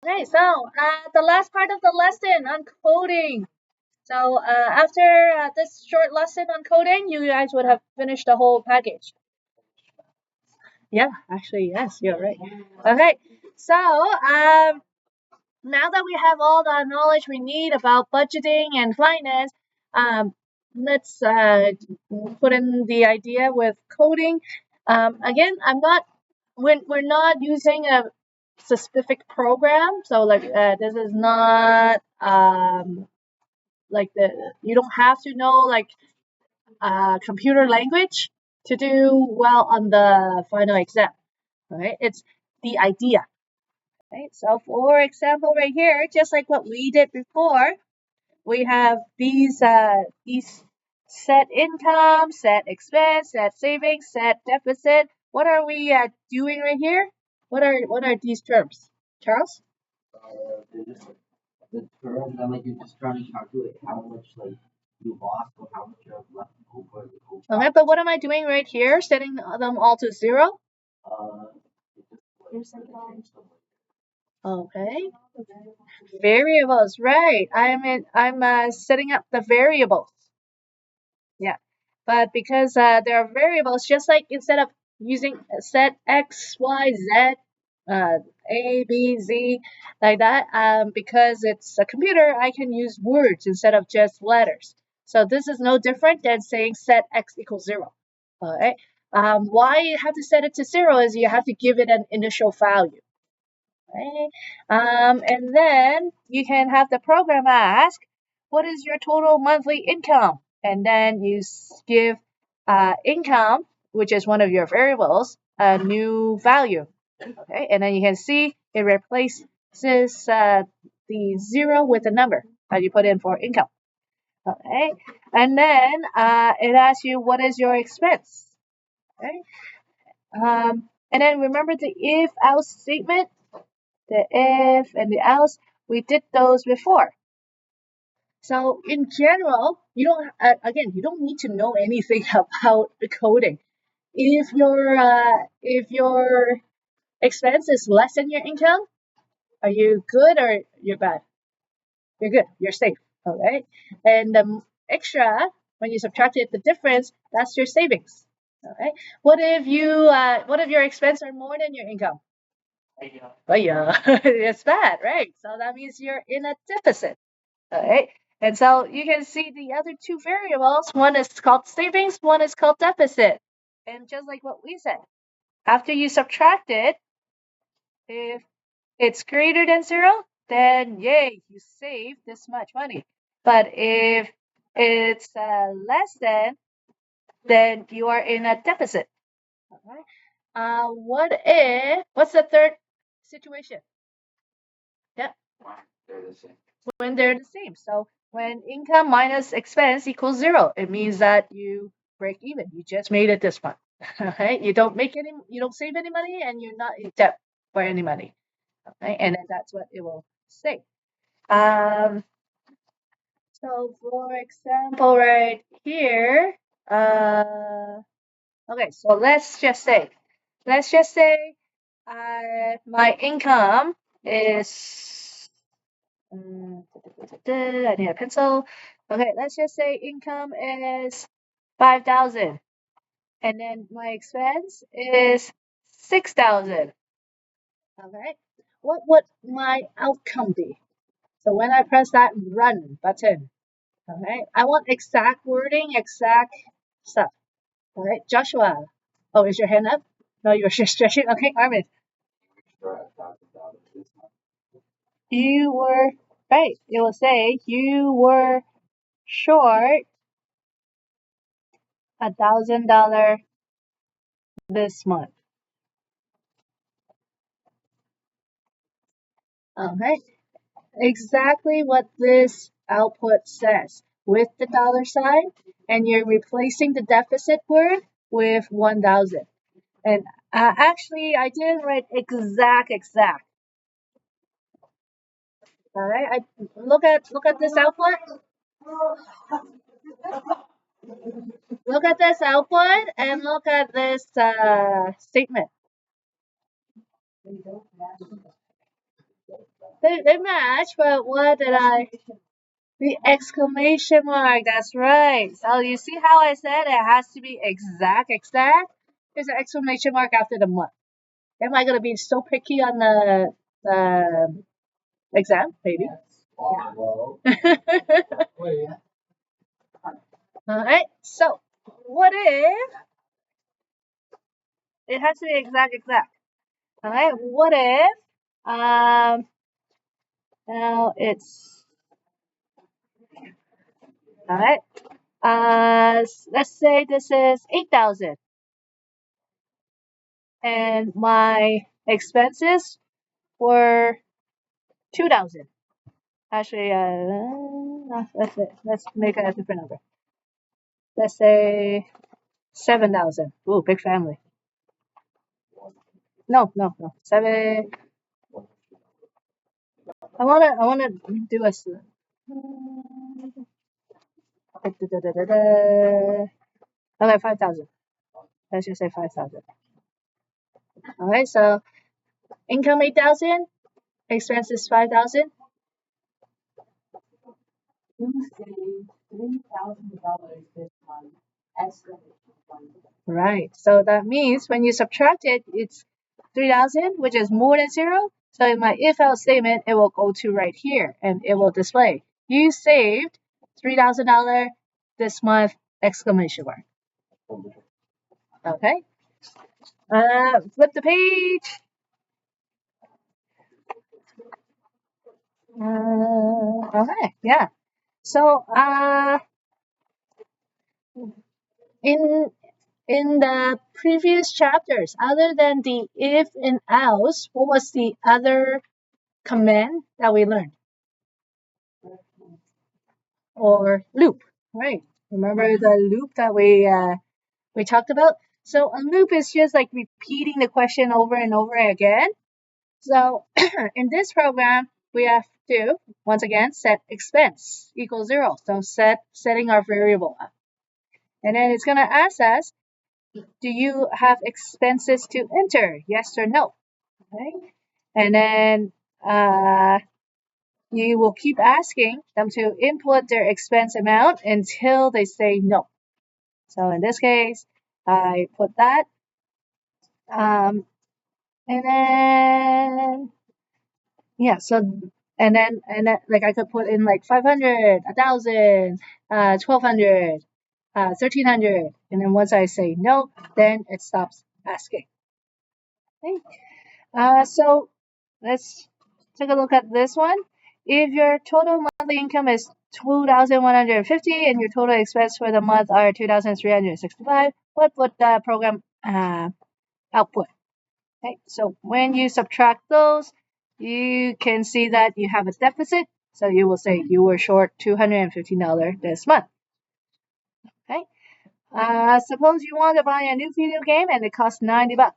Okay, so the last part of the lesson on coding. So after this short lesson on coding, you guys would have finished the whole package. Yeah, actually, yes, you're right. Okay, so now that we have all the knowledge we need about budgeting and finance, let's put in the idea with coding. Again, we're not using a specific program, so like this is not like the you don't have to know like computer language to do well on the final exam, right? It's the idea. Right? So for example, right here, just like what we did before, we have these set income, set expense, set savings, set deficit. What are we doing right here? What are these terms, Charles? They're just like the terms that like you're just trying to calculate how much like you lost or how much you have left over the whole Okay, but what am I doing right here? Setting them all to zero. uh it just like change them. Okay. Variables, right? I'm setting up the variables. Yeah, but because there are variables, just like instead of using set X, Y, Z, A, B, Z, like that, because it's a computer, I can use words instead of just letters. So this is no different than saying set X equals zero. All right. Why you have to set it to zero is you have to give it an initial value. Right? And then you can have the program ask, what is your total monthly income? And then you give income, which is one of your variables, a new value. Okay, and then you can see it replaces the zero with a number that you put in for income. Okay, and then it asks you what is your expense. Okay, and then remember the if else statement, the if and the else, we did those before. So in general, you don't need to know anything about the coding. If your expense is less than your income, are you good or you're bad? You're good. You're safe. All right. And the extra, when you subtracted the difference, that's your savings. All right. What if your expense are more than your income? Well, yeah, it's bad, right? So that means you're in a deficit. All right. And so you can see the other two variables. One is called savings, one is called deficit. And just like what we said, after you subtract it, if it's greater than zero, then yay, you save this much money. But if it's less than, then you are in a deficit. All right. What's the third situation? Yeah, They're the same. when they're the same. So when income minus expense equals zero, it means that you break even. You just made it this month. Okay, you don't save any money, and you're not in debt for any money. Okay, and then that's what it will say. Um, so for example, right here, uh, okay, so let's just say, my income is I need a pencil. Okay, let's just say income is 5,000, and then my expense is 6,000. Okay, what would my outcome be? So when I press that run button, okay, I want exact wording, exact stuff. All right, Joshua. Oh, is your hand up? No, you're just stretching. Okay, Armin, Extra $1,000 this month. you were right. It will say you were short $1,000 this month. Okay, exactly what this output says with the dollar sign, and you're replacing the deficit word with 1,000. And actually, I didn't write exact. All right, look at this output. Look at this output and look at this statement. They match, but what did I? The exclamation mark, that's right. So you see how I said it has to be exact? There's an exclamation mark after the month. Am I gonna be so picky on the exam? Maybe. Well, Alright, so what if it has to be exact? Alright, what if now it's alright. Let's say this is 8,000 and my expenses were 2,000. Actually, let's make a different number. Let's say 7,000. Ooh, big family. No. Seven. I wanna do a. Okay, 5,000. Let's just say 5,000. All right, so income 8,000, expenses 5,000. Right. So that means when you subtract it, it's 3,000, which is more than zero. So in my if else statement, it will go to right here and it will display you saved $3,000 this month! Exclamation mark. Okay. Flip the page. Okay. Yeah. So in in the previous chapters, other than the if and else, what was the other command that we learned? Or loop, right? Remember the loop that we talked about? So a loop is just like repeating the question over and over again. So in this program, we have to once again set expense equals 0. So setting our variable up, and then it's gonna ask us, do you have expenses to enter? Yes or no? Okay. And then you will keep asking them to input their expense amount until they say no. So in this case, I put that. And then, yeah, so, and then, like I could put in like 500, 1,000, 1,200, 1,300. And then once I say no, then it stops asking. Okay. So let's take a look at this one. If your total monthly income is 2,150 and your total expense for the month are 2,365, what would the program output? Okay, so when you subtract those, you can see that you have a deficit. So you will say you were short $215 this month. Okay. Suppose you want to buy a new video game and it costs $90.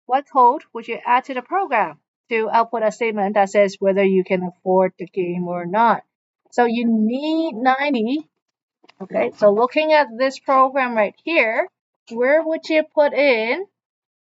What code would you add to the program to output a statement that says whether you can afford the game or not? So you need 90. Okay, so looking at this program right here, where would you put in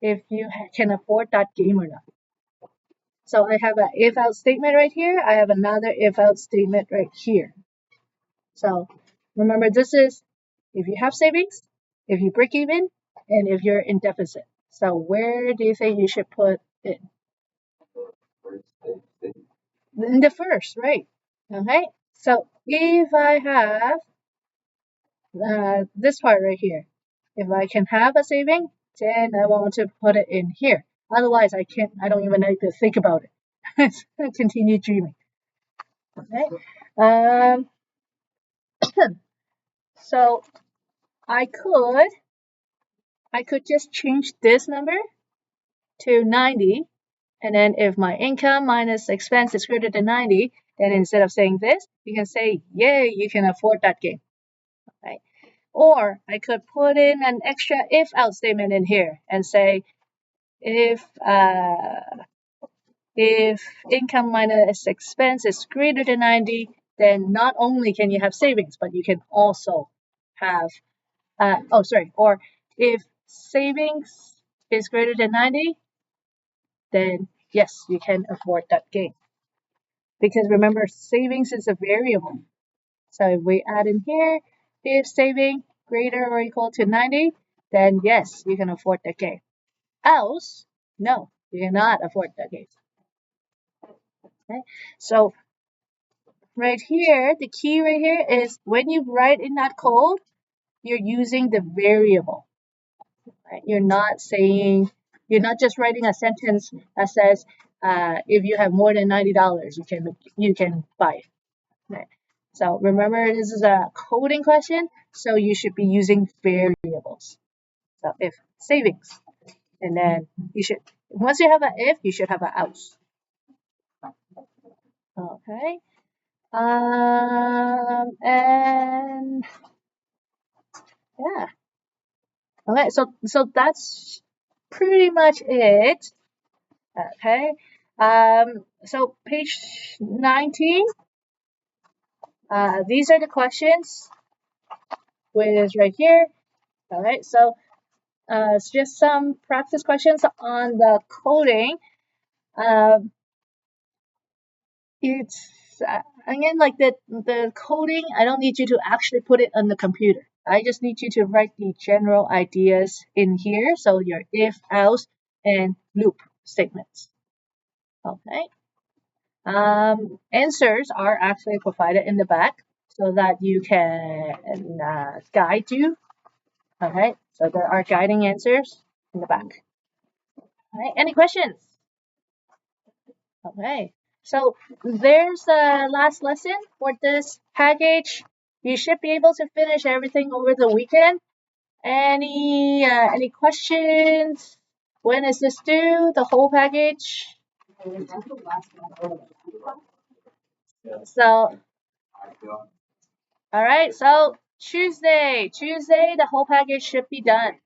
if you can afford that game or not? So I have an if else statement right here. I have another if else statement right here. So remember, this is if you have savings, if you break even, and if you're in deficit. So where do you think you should put it? In the first, right? Okay. So if I have this part right here, if I can have a saving, then I want to put it in here. Otherwise, I can't. I don't even need to think about it. Continue dreaming. Okay. Um. So I could just change this number to 90, and then if my income minus expense is greater than 90, then instead of saying this, you can say, yay, you can afford that game. Right? Or I could put in an extra if else statement in here and say, if income minus expense is greater than 90, then not only can you have savings, but you can also have or if savings is greater than 90, then yes, you can afford that game. because remember, savings is a variable. So if we add in here, if saving greater or equal to 90, then yes, you can afford the game. Else, no, you cannot afford the game. Okay? So right here, the key right here is when you write in that code, you're using the variable. Right? You're not just writing a sentence that says, if you have more than $90, you can buy it. Right? So remember, this is a coding question, so you should be using variables. So if savings, and then you should once you have an if, you should have an else. Okay. And yeah. Okay. So that's pretty much it. Okay. So page 19. These are the questions, which is right here. All right. So it's just some practice questions on the coding. Um, it's again like the coding. I don't need you to actually put it on the computer. I just need you to write the general ideas in here. So your if, else, and loop statements. Okay. Answers are actually provided in the back so that you can guide you. Okay. So there are guiding answers in the back. All right. Any questions? Okay, so there's the last lesson for this package. You should be able to finish everything over the weekend. Any questions? When is this due? The whole package? So, all right. So Tuesday, the whole package should be done.